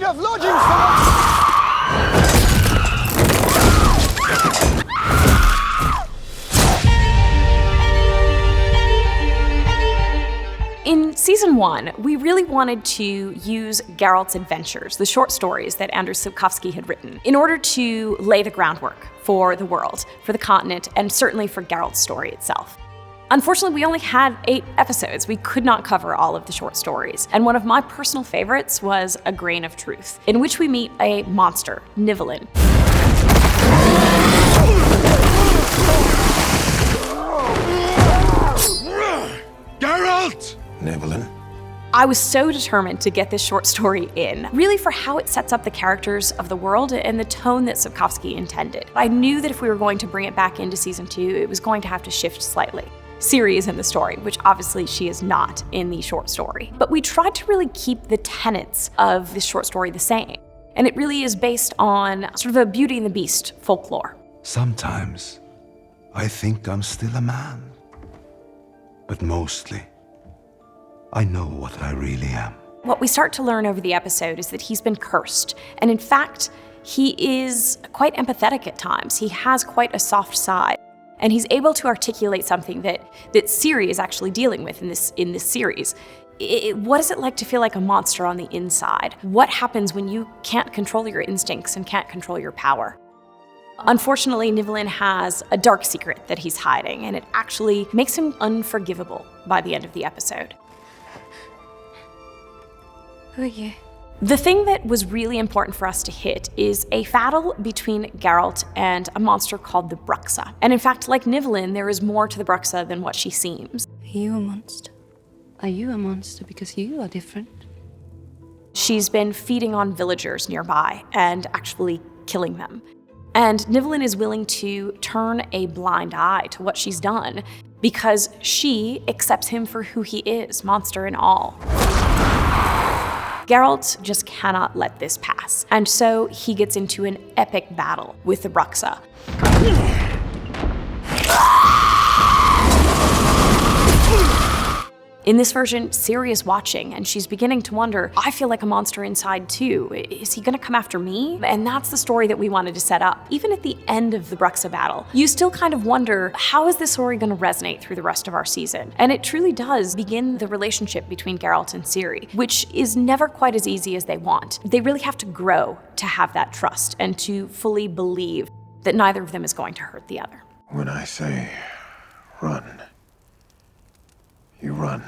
enough lodgings for us! In Season 1, we really wanted to use Geralt's adventures, the short stories that Andrew Sapkowski had written, in order to lay the groundwork for the world, for the continent, and certainly for Geralt's story itself. Unfortunately, we only had 8 episodes. We could not cover all of the short stories. And one of my personal favorites was A Grain of Truth, in which we meet a monster, Nivellen. Geralt! Nivellen. I was so determined to get this short story in, really for how it sets up the characters of the world and the tone that Sapkowski intended. I knew that if we were going to bring it back into Season 2, it was going to have to shift slightly. Ciri is in the story, which obviously she is not in the short story. But we tried to really keep the tenets of this short story the same. And it really is based on sort of a Beauty and the Beast folklore. Sometimes I think I'm still a man. But mostly, I know what I really am. What we start to learn over the episode is that he's been cursed. And in fact, he is quite empathetic at times. He has quite a soft side. And he's able to articulate something that Ciri is actually dealing with in this series. What is it like to feel like a monster on the inside? What happens when you can't control your instincts and can't control your power? Unfortunately, Nivellen has a dark secret that he's hiding, and it actually makes him unforgivable by the end of the episode. Who are you? The thing that was really important for us to hit is a battle between Geralt and a monster called the Bruxa. And in fact, like Nivellen, there is more to the Bruxa than what she seems. Are you a monster? Are you a monster because you are different? She's been feeding on villagers nearby and actually killing them. And Nivellen is willing to turn a blind eye to what she's done because she accepts him for who he is, monster and all. Geralt just cannot let this pass, and so he gets into an epic battle with the Bruxa. In this version, Ciri is watching, and she's beginning to wonder, I feel like a monster inside too. Is he gonna come after me? And that's the story that we wanted to set up. Even at the end of the Bruxa battle, you still kind of wonder, how is this story gonna resonate through the rest of our season? And it truly does begin the relationship between Geralt and Ciri, which is never quite as easy as they want. They really have to grow to have that trust and to fully believe that neither of them is going to hurt the other. When I say run, you run.